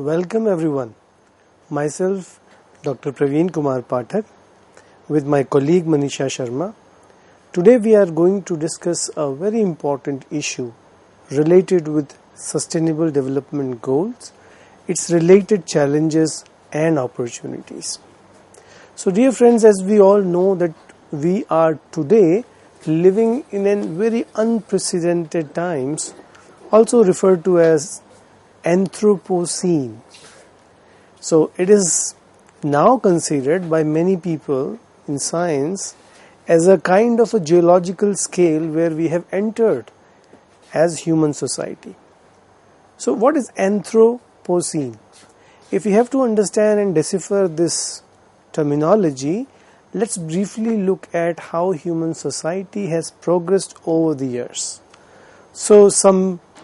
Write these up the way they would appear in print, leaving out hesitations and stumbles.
Welcome everyone. Myself, Dr. Praveen Kumar Pathak, with my colleague Manisha Sharma. Today we are going to discuss a very important issue related with Sustainable Development Goals, its related challenges and opportunities. So dear friends, as we all know that we are today living in a very unprecedented times, also referred to as Anthropocene. So it is now considered by many people in science as a kind of a geological scale where we have entered as human society. So what is Anthropocene? If we have to understand and decipher this terminology, let's briefly look at how human society has progressed over the years. So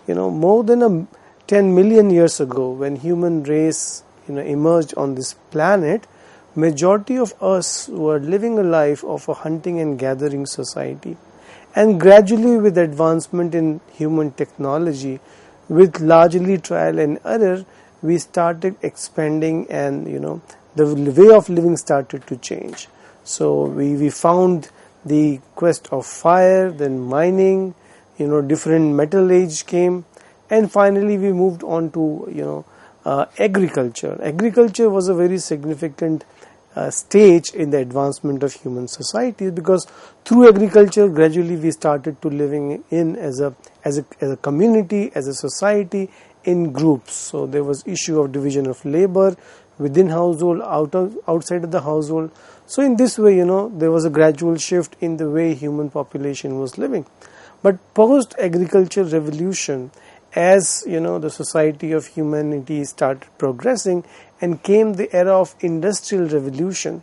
more than 10 million years ago, when human race emerged on this planet, majority of us were living a life of a hunting and gathering society. And gradually, with advancement in human technology, with largely trial and error, we started expanding, and the way of living started to change. So we found the quest of fire, then mining, different metal age came, and finally we moved on to agriculture. Agriculture was a very significant stage in the advancement of human society, because through agriculture gradually we started to living in as a community, as a society, in groups. So there was issue of division of labor within household, outside of the household. So in this way, there was a gradual shift in the way human population was living. But post agriculture revolution, as the society of humanity started progressing and came the era of industrial revolution,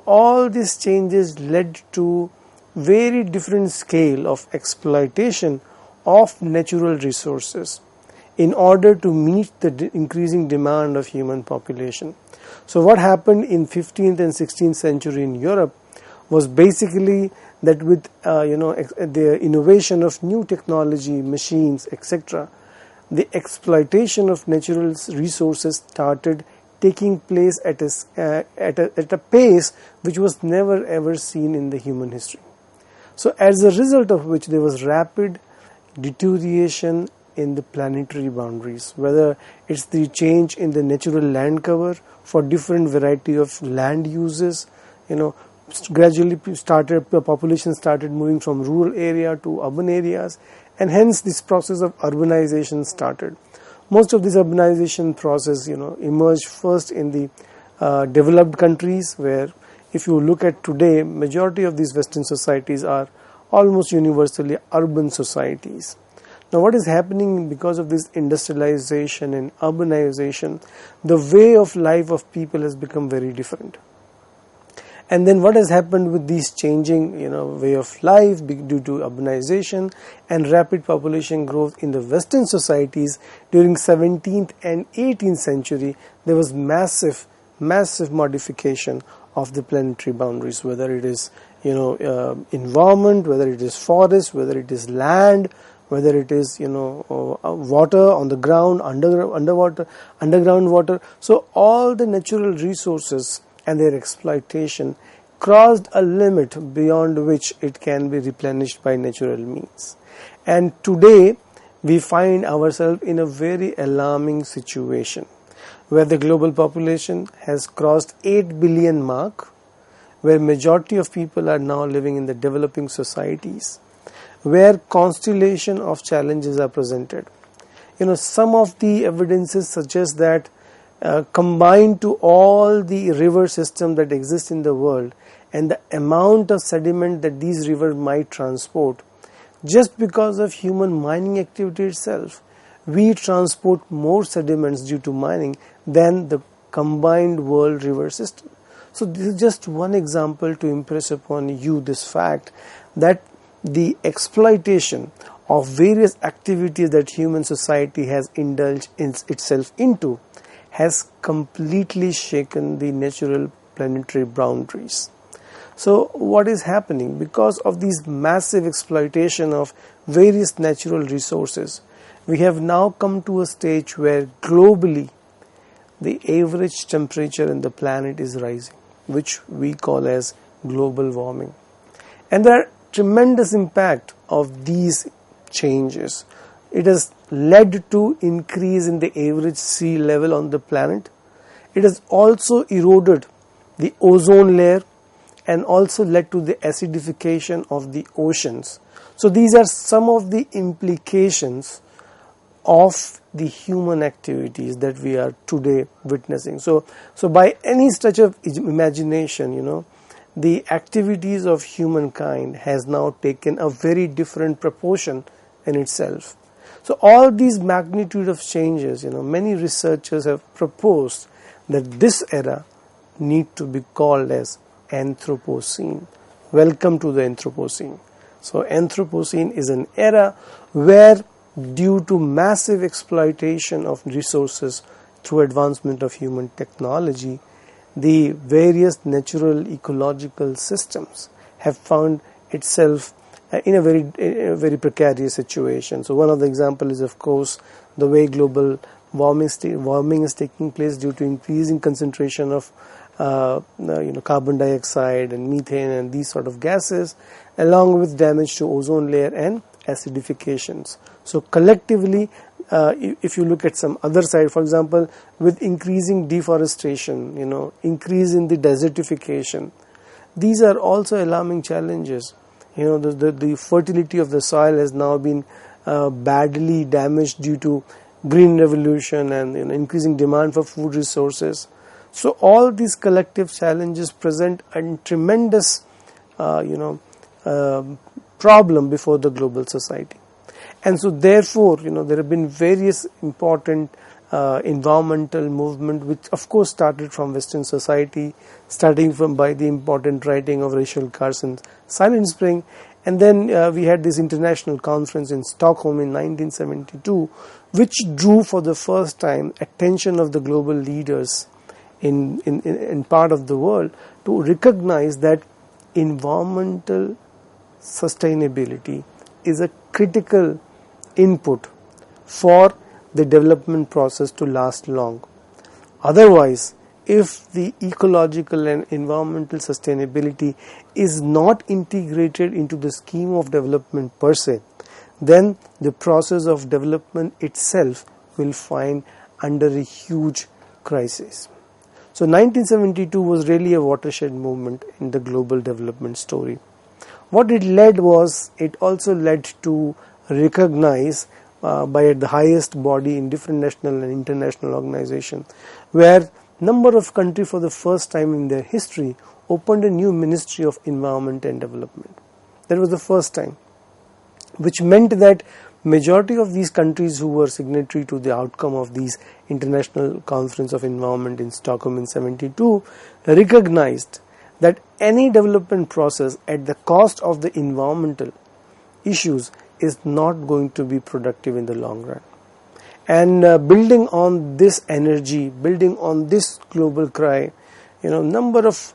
all these changes led to very different scale of exploitation of natural resources in order to meet the increasing demand of human population. So what happened in 15th and 16th century in Europe was basically that with the innovation of new technology, machines, etc., the exploitation of natural resources started taking place at a pace which was never ever seen in the human history. So as a result of which, there was rapid deterioration in the planetary boundaries, whether it's the change in the natural land cover for different variety of land uses. Gradually the population started moving from rural area to urban areas, and hence this process of urbanization started. Most of this urbanization process emerged first in the developed countries, where if you look at today, majority of these Western societies are almost universally urban societies. Now what is happening because of this industrialization and urbanization, the way of life of people has become very different. And then what has happened with these changing way of life due to urbanization and rapid population growth in the Western societies during 17th and 18th century, there was massive modification of the planetary boundaries, whether it is environment, whether it is forest, whether it is land, whether it is water on the ground, underground water. So all the natural resources and their exploitation crossed a limit beyond which it can be replenished by natural means. And today we find ourselves in a very alarming situation where the global population has crossed 8 billion mark, where majority of people are now living in the developing societies, where constellation of challenges are presented. Some of the evidences suggest that combined to all the river system that exist in the world and the amount of sediment that these rivers might transport, just because of human mining activity itself, we transport more sediments due to mining than the combined world river system. So this is just one example to impress upon you this fact that the exploitation of various activities that human society has indulged itself into has completely shaken the natural planetary boundaries. So what is happening? Because of these massive exploitation of various natural resources, we have now come to a stage where globally the average temperature in the planet is rising, which we call as global warming. And there are tremendous impact of these changes. It has led to increase in the average sea level on the planet. It has also eroded the ozone layer and also led to the acidification of the oceans. So these are some of the implications of the human activities that we are today witnessing. So by any stretch of imagination, the activities of humankind has now taken a very different proportion in itself. So all these magnitude of changes, many researchers have proposed that this era need to be called as Anthropocene. Welcome to the Anthropocene. So Anthropocene is an era where, due to massive exploitation of resources through advancement of human technology, the various natural ecological systems have found itself in a very precarious situation. So one of the examples is, of course, the way global warming is taking place due to increasing concentration of carbon dioxide and methane and these sort of gases, along with damage to ozone layer and acidifications. So collectively, if you look at some other side, for example, with increasing deforestation, increase in the desertification, these are also alarming challenges. The fertility of the soil has now been badly damaged due to green revolution and increasing demand for food resources. So all these collective challenges present a tremendous problem before the global society. And so therefore, there have been various important environmental movement, which of course started from Western society, starting from by the important writing of Rachel Carson's Silent Spring, and then we had this international conference in Stockholm in 1972, which drew for the first time attention of the global leaders in part of the world to recognize that environmental sustainability is a critical input for the development process to last long. Otherwise, if the ecological and environmental sustainability is not integrated into the scheme of development per se, then the process of development itself will find under a huge crisis. So 1972 was really a watershed movement in the global development story. What it led was, it also led to recognize by the highest body in different national and international organizations, where number of countries for the first time in their history opened a new Ministry of Environment and Development. That was the first time, which meant that majority of these countries who were signatory to the outcome of these International Conference of Environment in Stockholm in 72 recognized that any development process at the cost of the environmental issues is not going to be productive in the long run. And building on this energy, building on this global cry, number of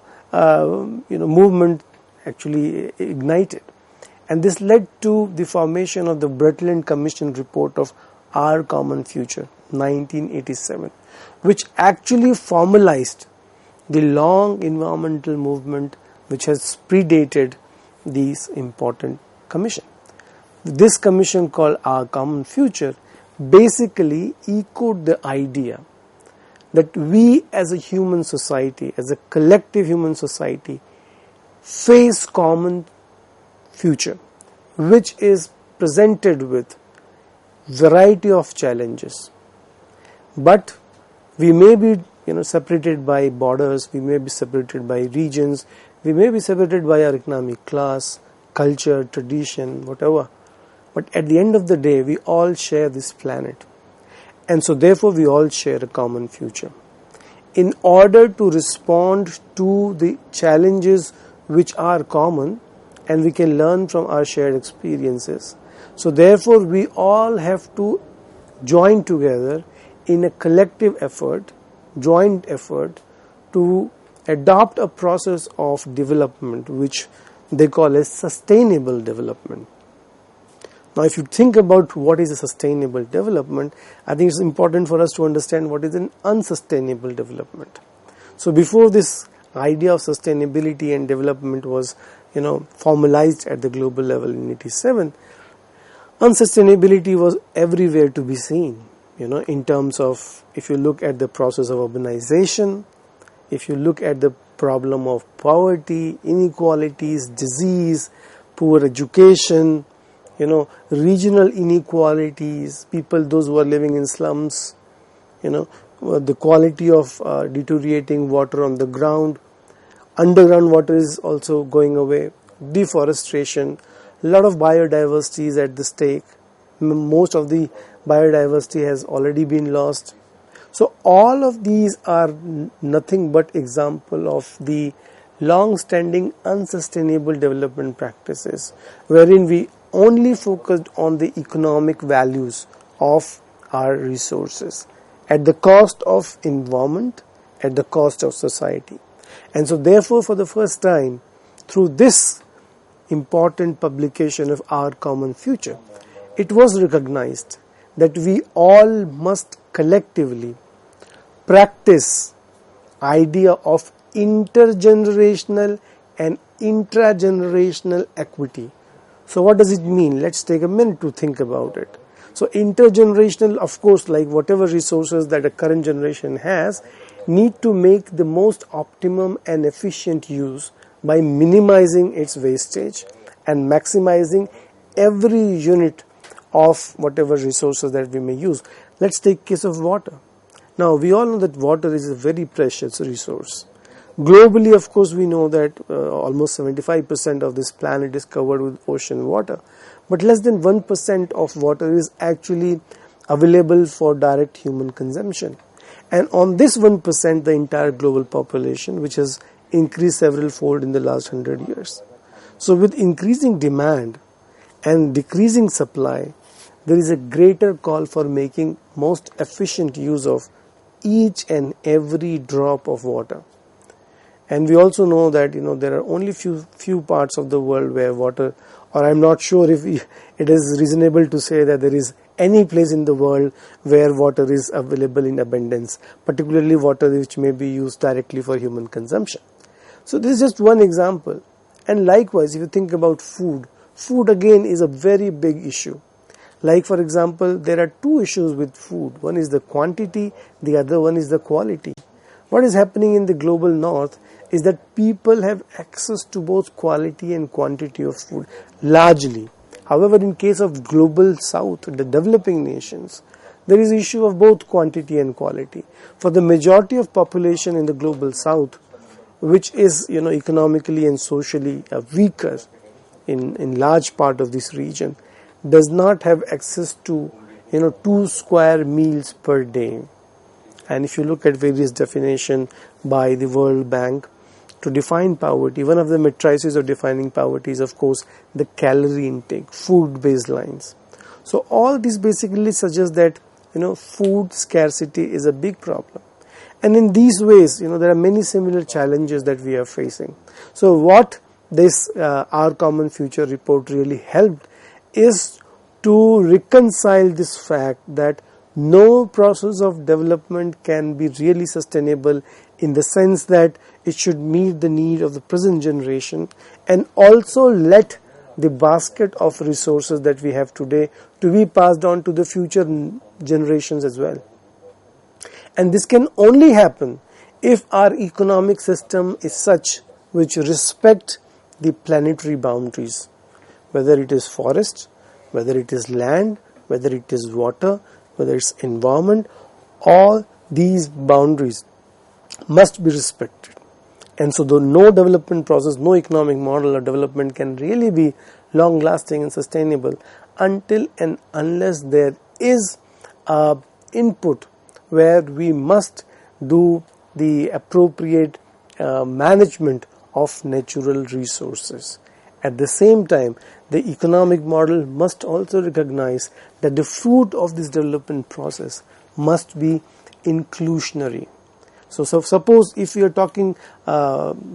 movement actually ignited. And this led to the formation of the Brundtland Commission report of Our Common Future, 1987, which actually formalized the long environmental movement which has predated these important commission. This commission, called Our Common Future, basically echoed the idea that we as a human society, as a collective human society, face common future, which is presented with variety of challenges. But we may be separated by borders, we may be separated by regions, we may be separated by our economic class, culture, tradition, whatever. But at the end of the day, we all share this planet. And so therefore we all share a common future. In order to respond to the challenges which are common, and we can learn from our shared experiences, so therefore we all have to join together in a collective effort, joint effort, to adopt a process of development which they call as sustainable development. Now, if you think about what is a sustainable development, I think it's important for us to understand what is an unsustainable development. So before this idea of sustainability and development was, formalized at the global level in 87, unsustainability was everywhere to be seen, in terms of, if you look at the process of urbanization, if you look at the problem of poverty, inequalities, disease, poor education, regional inequalities, those who are living in slums, the quality of deteriorating water on the ground, underground water is also going away, deforestation, a lot of biodiversity is at the stake. Most of the biodiversity has already been lost. So all of these are nothing but example of the long-standing unsustainable development practices, wherein we only focused on the economic values of our resources at the cost of environment, at the cost of society. And so therefore, for the first time, through this important publication of Our Common Future, it was recognized that we all must collectively practice idea of intergenerational and intragenerational equity. So what does it mean? Let's take a minute to think about it. So intergenerational, of course, like whatever resources that a current generation has, need to make the most optimum and efficient use by minimizing its wastage and maximizing every unit of whatever resources that we may use. Let's take case of water. Now, we all know that water is a very precious resource. Globally, of course, we know that almost 75% of this planet is covered with ocean water, but less than 1% of water is actually available for direct human consumption. And on this 1%, the entire global population, which has increased several fold in the last 100 years. So with increasing demand and decreasing supply, there is a greater call for making most efficient use of each and every drop of water. And we also know that there are only few parts of the world where water, or I'm not sure if it is reasonable to say that there is any place in the world where water is available in abundance, particularly water which may be used directly for human consumption. So this is just one example. And likewise, if you think about food again is a very big issue. Like for example, there are two issues with food. One is the quantity, the other one is the quality. What is happening in the global north is that people have access to both quality and quantity of food, largely. However, in case of global south, the developing nations, there is issue of both quantity and quality. For the majority of population in the global south, which is economically and socially weaker in large part of this region, does not have access to 2 square meals per day. And if you look at various definition by the World Bank to define poverty, one of the matrices of defining poverty is of course the calorie intake, food baselines. So all this basically suggests that food scarcity is a big problem. And in these ways, there are many similar challenges that we are facing. So what this Our Common Future report really helped is to reconcile this fact that no process of development can be really sustainable in the sense that it should meet the need of the present generation and also let the basket of resources that we have today to be passed on to the future generations as well. And this can only happen if our economic system is such which respect the planetary boundaries, whether it is forest, whether it is land, whether it is water, whether it's environment, all these boundaries must be respected. And so though no development process, no economic model or development can really be long lasting and sustainable until and unless there is input where we must do the appropriate management of natural resources. At the same time, the economic model must also recognize that the fruit of this development process must be inclusionary. So suppose if we are talking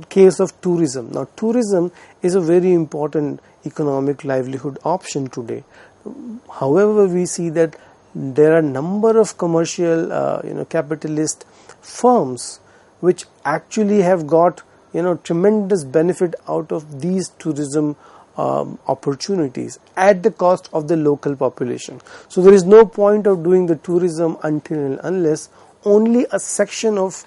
case of tourism. Now tourism is a very important economic livelihood option today. However, we see that there are a number of commercial capitalist firms which actually have got tremendous benefit out of these tourism opportunities at the cost of the local population. So there is no point of doing the tourism until and unless only a section of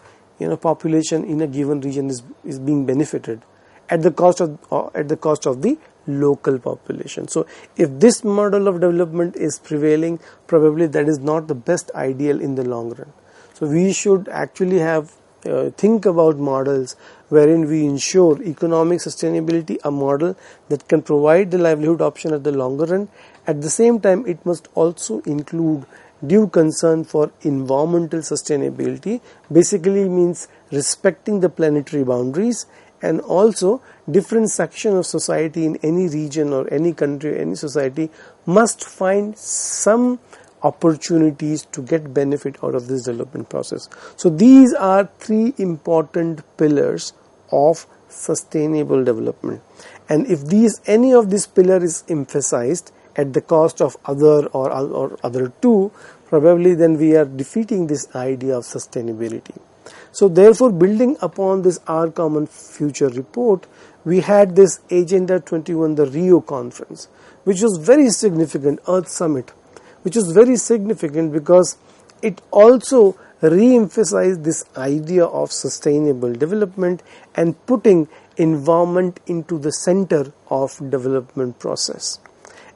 population in a given region is being benefited at the cost of the local population. So if this model of development is prevailing, probably that is not the best ideal in the long run. So we should actually have think about models wherein we ensure economic sustainability, a model that can provide the livelihood option at the longer run. At the same time, it must also include due concern for environmental sustainability, basically means respecting the planetary boundaries, and also different section of society in any region or any country, any society must find some opportunities to get benefit out of this development process. So these are three important pillars of sustainable development, and if any of this pillar is emphasized at the cost of other two, probably then we are defeating this idea of sustainability. So therefore, building upon this Our Common Future report, we had this Agenda 21, the Rio conference, which was very significant, Earth Summit, which was very significant because it also re-emphasized this idea of sustainable development and putting environment into the center of development process.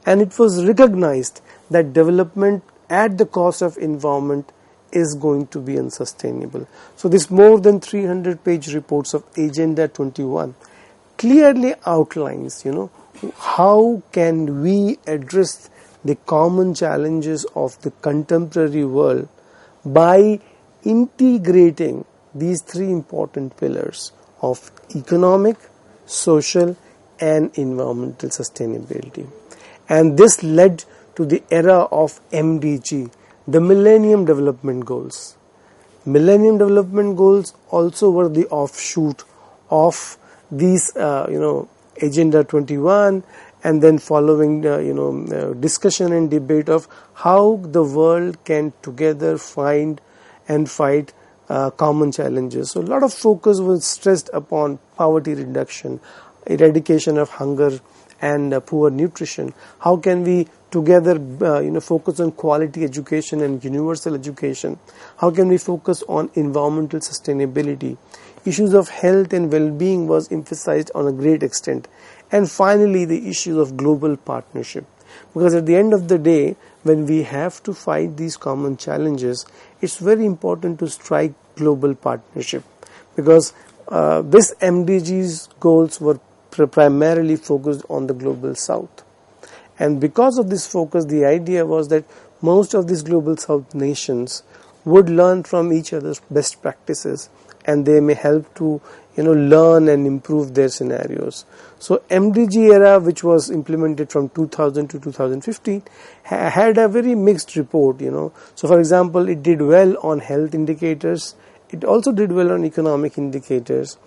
And it was recognized that development at the cost of environment is going to be unsustainable. So this more than 300-page reports of Agenda 21 clearly outlines, how can we address the common challenges of the contemporary world by integrating these three important pillars of economic, social, and environmental sustainability. And this led to the era of MDG, the Millennium Development Goals. Millennium Development Goals also were the offshoot of these, Agenda 21, and then following discussion and debate of how the world can together find and fight common challenges. So a lot of focus was stressed upon poverty reduction, eradication of hunger and poor nutrition. How can we together focus on quality education and universal education? How can we focus on environmental sustainability? Issues of health and well-being was emphasized on a great extent. And finally, the issues of global partnership. Because at the end of the day, when we have to fight these common challenges, it's very important to strike global partnership. Because this MDG's goals were primarily focused on the global south. And because of this focus, the idea was that most of these global south nations would learn from each other's best practices, and they may help to learn and improve their scenarios. So MDG era, which was implemented from 2000 to 2015, had a very mixed report. So for example, it did well on health indicators, it also did well on economic indicators,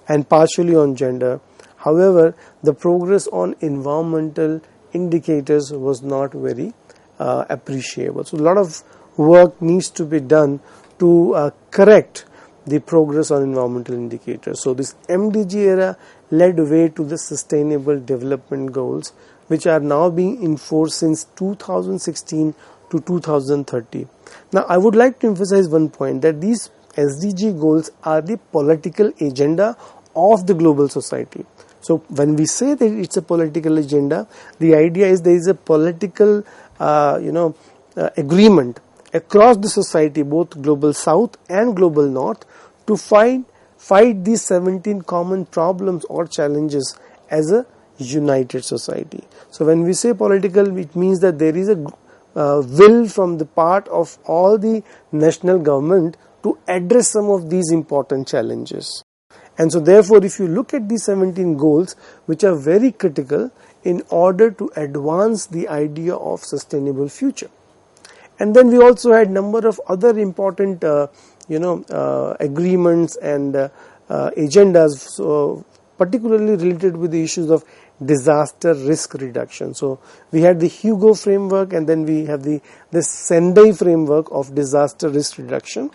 and partially on gender. However, the progress on environmental indicators was not very appreciable. So a lot of work needs to be done to correct the progress on environmental indicators. So this MDG era led way to the Sustainable Development Goals, which are now being enforced since 2016 to 2030. Now I would like to emphasize one point, that these SDG goals are the political agenda of the global society. So when we say that it's a political agenda, the idea is there is a political agreement across the society, both global south and global north, to fight these 17 common problems or challenges as a united society. So when we say political, it means that there is a will from the part of all the national government to address some of these important challenges. And so therefore, if you look at these 17 goals, which are very critical in order to advance the idea of sustainable future. And then we also had number of other important agreements and agendas, so particularly related with the issues of disaster risk reduction. So we had the Hugo framework, and then we have this Sendai framework of disaster risk reduction,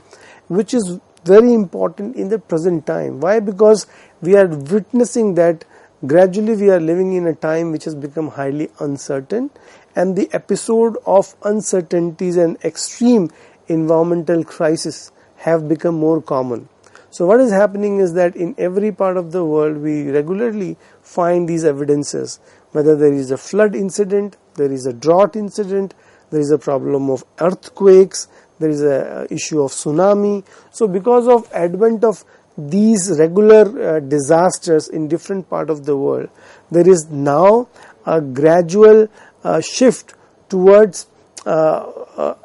which is very important in the present time. Why? Because we are witnessing that gradually we are living in a time which has become highly uncertain, and the episode of uncertainties and extreme environmental crisis have become more common. So what is happening is that in every part of the world we regularly find these evidences, whether there is a flood incident, there is a drought incident, there is a problem of earthquakes, there is a issue of tsunami. So because of advent of these regular disasters in different part of the world, there is now a gradual shift towards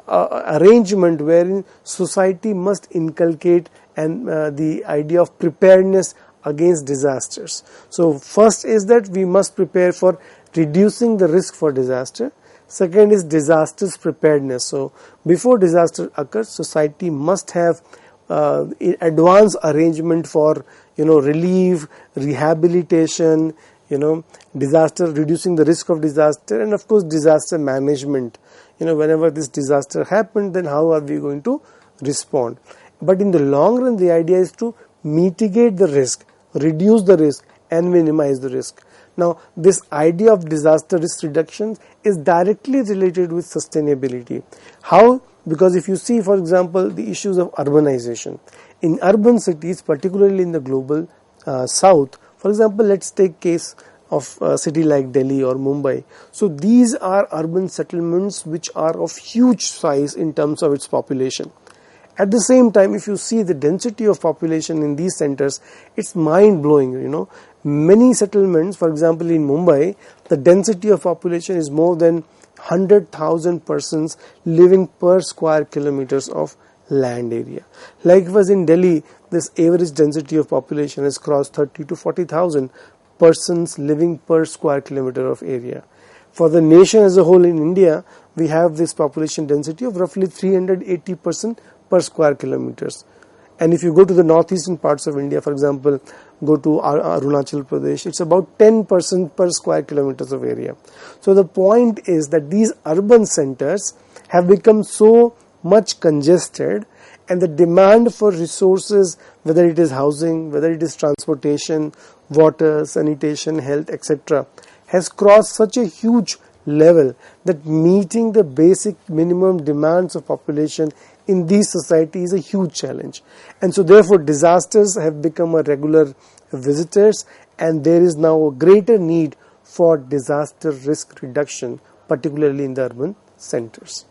arrangement wherein society must inculcate and the idea of preparedness against disasters. So first is that we must prepare for reducing the risk for disaster. Second is disasters preparedness. So before disaster occurs, society must have advanced arrangement for relief, rehabilitation, disaster, reducing the risk of disaster, and of course disaster management. Whenever this disaster happened, then how are we going to respond? But in the long run, the idea is to mitigate the risk, reduce the risk, and minimize the risk. Now, this idea of disaster risk reduction is directly related with sustainability. How? Because if you see, for example, the issues of urbanization. In urban cities, particularly in the global south, for example, let's take case of a city like Delhi or Mumbai. So these are urban settlements which are of huge size in terms of its population. At the same time, if you see the density of population in these centers, it's mind-blowing. Many settlements, for example in Mumbai, the density of population is more than 100,000 persons living per square kilometers of land area. Likewise in Delhi, this average density of population has crossed 30 to 40,000 persons living per square kilometer of area. For the nation as a whole in India, we have this population density of roughly 380 persons per square kilometers. And if you go to the northeastern parts of India, for example, go to Arunachal Pradesh, it's about 10% per square kilometers of area. So the point is that these urban centers have become so much congested, and the demand for resources, whether it is housing, whether it is transportation, water, sanitation, health, etc., has crossed such a huge level that meeting the basic minimum demands of population in these societies is a huge challenge. And so therefore disasters have become a regular visitors, and there is now a greater need for disaster risk reduction, particularly in the urban centers.